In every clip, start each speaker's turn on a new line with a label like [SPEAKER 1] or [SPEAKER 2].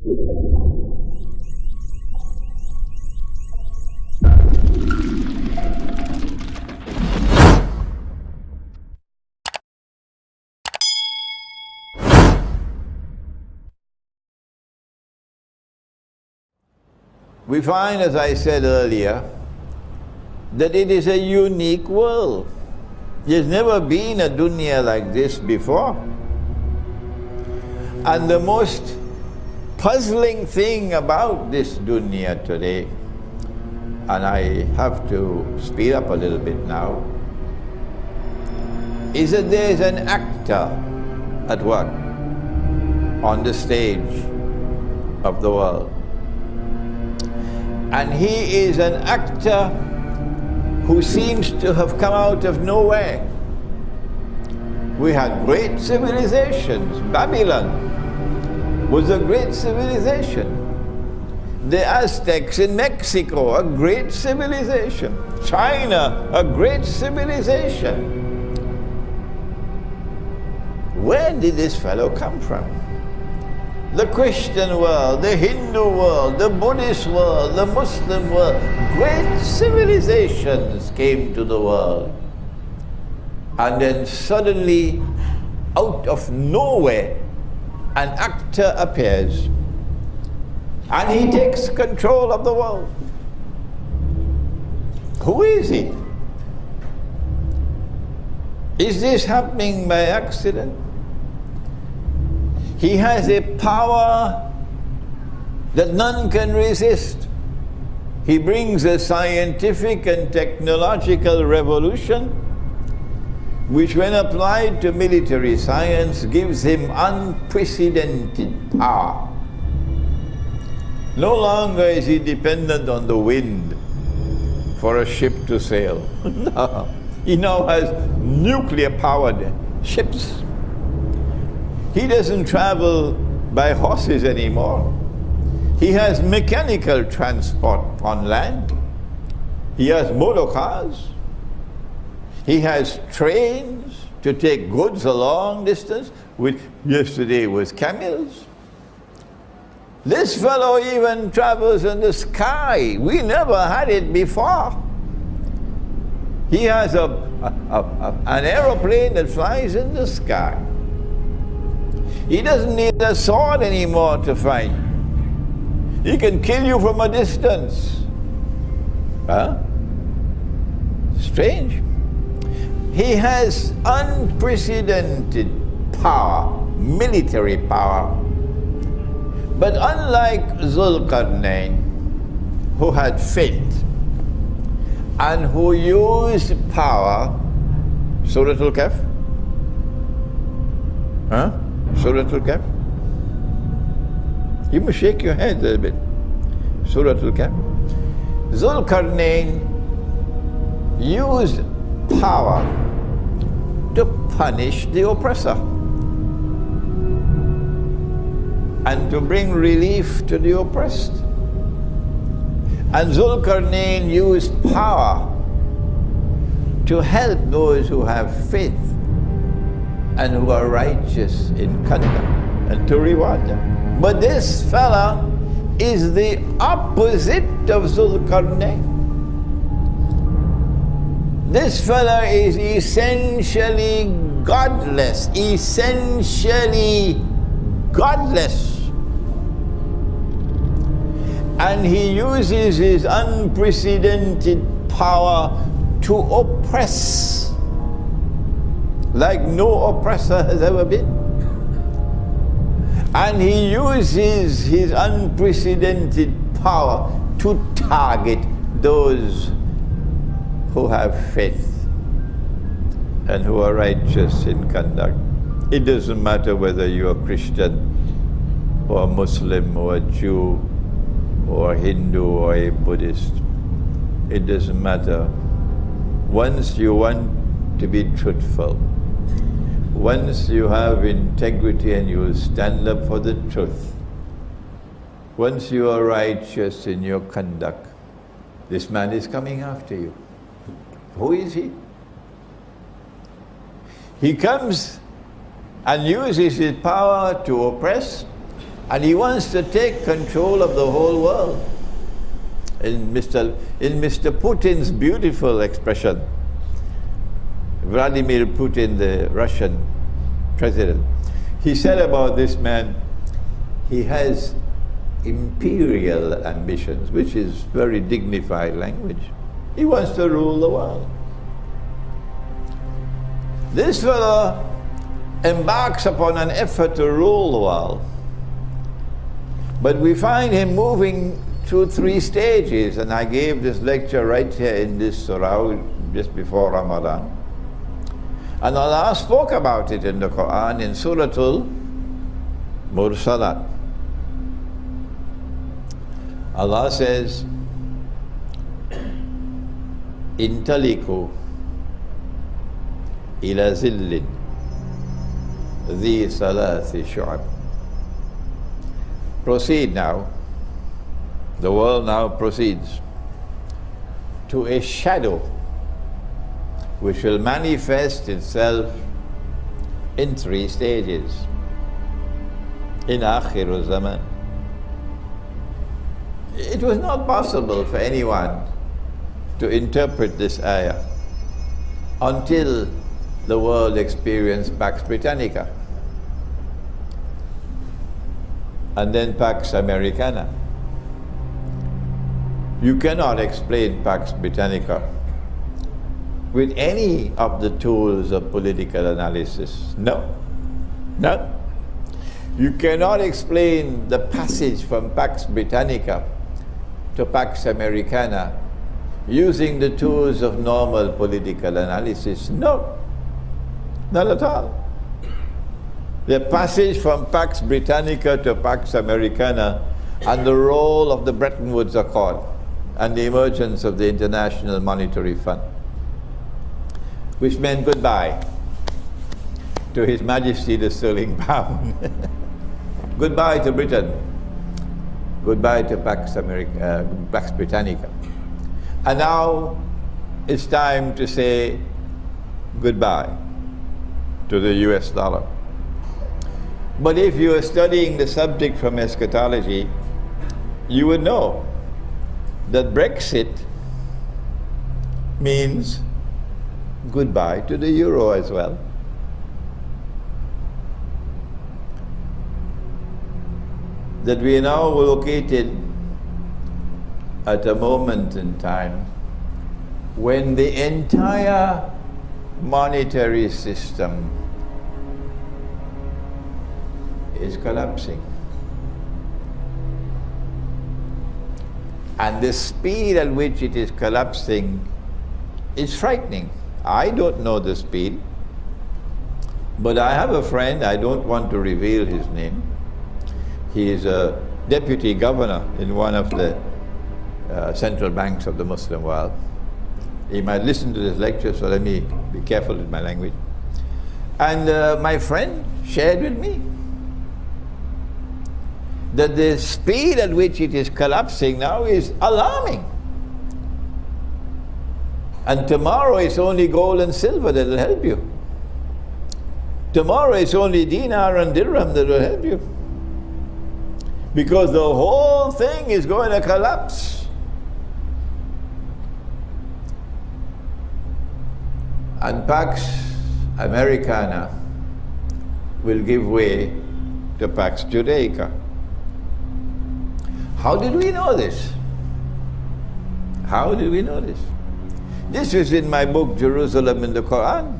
[SPEAKER 1] We find, as I said earlier, that it is a unique world. There's never been a dunya like this before. And the most puzzling thing about this dunya today, and I have to speed up a little bit now, is that there is an actor at work on the stage of the world. And he is an actor who seems to have come out of nowhere. We had great civilizations. Babylon was a great civilization. The Aztecs in Mexico, a great civilization. China, a great civilization. Where did this fellow come from? The Christian world, the Hindu world, the Buddhist world, the Muslim world, great civilizations came to the world. And then suddenly, out of nowhere, an actor appears. And he takes control of the world. Who is he? Is this happening by accident? He has a power that none can resist. He brings a scientific and technological revolution which, when applied to military science, gives him unprecedented power. No longer is he dependent on the wind for a ship to sail. No. He now has nuclear-powered ships. He doesn't travel by horses anymore. He has mechanical transport on land. He has motor cars. He has trains to take goods a long distance, which yesterday was camels. This fellow even travels in the sky. We never had it before. He has an aeroplane that flies in the sky. He doesn't need a sword anymore to fight. He can kill you from a distance. Huh? Strange. He has unprecedented power, military power. But unlike Zulqarnain, who had faith and who used power, Surah Al-Kahf? Huh? Surah Al-Kahf? You must shake your head a little bit. Surah Al-Kahf. Zulqarnain used power to punish the oppressor and to bring relief to the oppressed. And Zulqarnain used power to help those who have faith and who are righteous in conduct, and to reward them. But this fella is the opposite of Zulqarnain. This fella is essentially godless, essentially godless. And he uses his unprecedented power to oppress like no oppressor has ever been. And he uses his unprecedented power to target those who have faith and who are righteous in conduct. It doesn't matter whether you're a Christian or a Muslim or a Jew or a Hindu or a Buddhist. It doesn't matter. Once you want to be truthful, once you have integrity and you will stand up for the truth, once you are righteous in your conduct, this man is coming after you. Who is he? He comes and uses his power to oppress, And he wants to take control of the whole world. In Mr. Putin's beautiful expression, Vladimir Putin, the Russian president, he said about this man, he has imperial ambitions, which is very dignified language. He wants to rule the world. This fellow embarks upon an effort to rule the world, but we find him moving through 3 stages, and I gave this lecture right here in this surah just before Ramadan. And Allah spoke about it in the Quran in Suratul Mursalat. Allah says, Intaliku ila zillin dhi salathi shu'ab. Proceed now. The world now proceeds to a shadow which will manifest itself in 3 stages. In Akhiru Zaman. It was not possible for anyone to interpret this ayah until the world experienced Pax Britannica and then Pax Americana. You cannot explain Pax Britannica with any of the tools of political analysis. No. No. You cannot explain the passage from Pax Britannica to Pax Americana using the tools of normal political analysis. No. Not at all. The passage from Pax Britannica to Pax Americana and the role of the Bretton Woods Accord and the emergence of the International Monetary Fund, which meant goodbye to His Majesty the sterling pound. Goodbye to Britain. Goodbye to Pax Britannica. And now it's time to say goodbye to the US dollar. But if you are studying the subject from eschatology, you would know that Brexit means goodbye to the euro as well. That we are now located at a moment in time when the entire monetary system is collapsing. And the speed at which it is collapsing is frightening. I don't know the speed, but I have a friend, I don't want to reveal his name. He is a deputy governor in one of the central banks of the Muslim world. He might listen to this lecture, so let me be careful with my language. And my friend shared with me that the speed at which it is collapsing now is alarming. And tomorrow it's only gold and silver that will help you. Tomorrow it's only dinar and dirham that will help you. Because the whole thing is going to collapse. And Pax Americana will give way to Pax Judaica. How did we know this? How did we know this? This was in my book, Jerusalem in the Quran,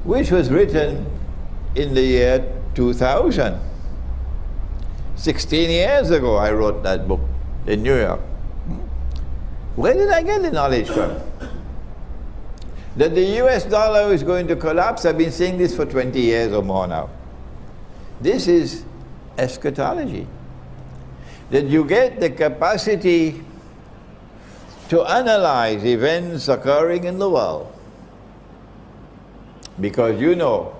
[SPEAKER 1] which was written in the year 2000. 16 years ago I wrote that book in New York. Where did I get the knowledge from? That the US dollar is going to collapse, I've been saying this for 20 years or more now. This is eschatology. That you get the capacity to analyze events occurring in the world. Because you know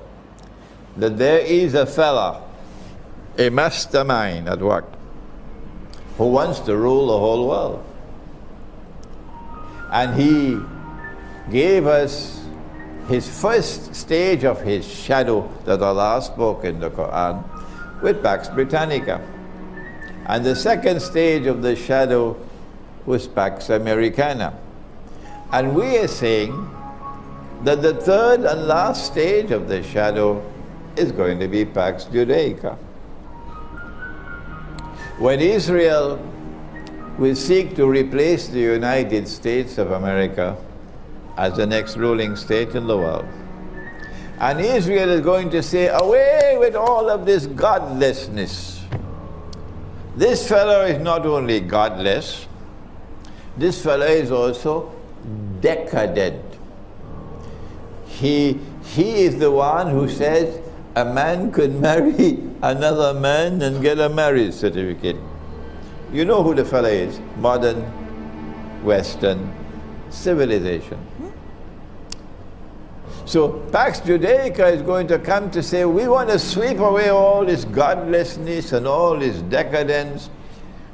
[SPEAKER 1] that there is a fella, a mastermind at work, who wants to rule the whole world. And he gave us his first stage of his shadow that Allah spoke in the Quran with Pax Britannica. And the second stage of the shadow was Pax Americana. And we are saying that the third and last stage of the shadow is going to be Pax Judaica. When Israel will seek to replace the United States of America as the next ruling state in the world, and Israel is going to say, away with all of this godlessness. This fellow is not only godless, this fellow is also decadent. He is the one who says a man could marry another man and get a marriage certificate. You know who the fellow is? Modern Western civilization. So Pax Judaica is going to come to say, we want to sweep away all this godlessness and all this decadence.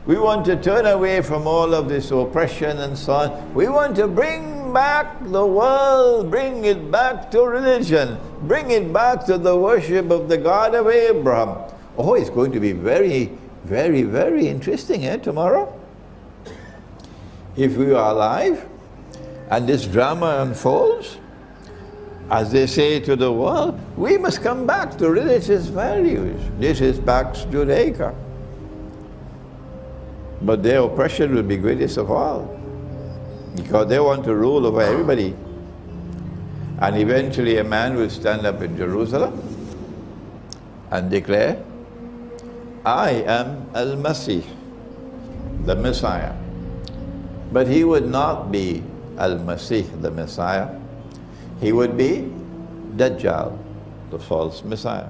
[SPEAKER 1] We want to turn away from all of this oppression and so on. We want to bring back the world, bring it back to religion, bring it back to the worship of the God of Abraham. Oh, it's going to be very, very, very interesting, tomorrow. If we are alive and this drama unfolds, as they say to the world, we must come back to religious values. This is Pax Judaica. But their oppression will be greatest of all, because they want to rule over everybody. And eventually a man will stand up in Jerusalem and declare, I am Al-Masih, the Messiah. But he would not be Al-Masih, the Messiah. He would be Dajjal, the false Messiah.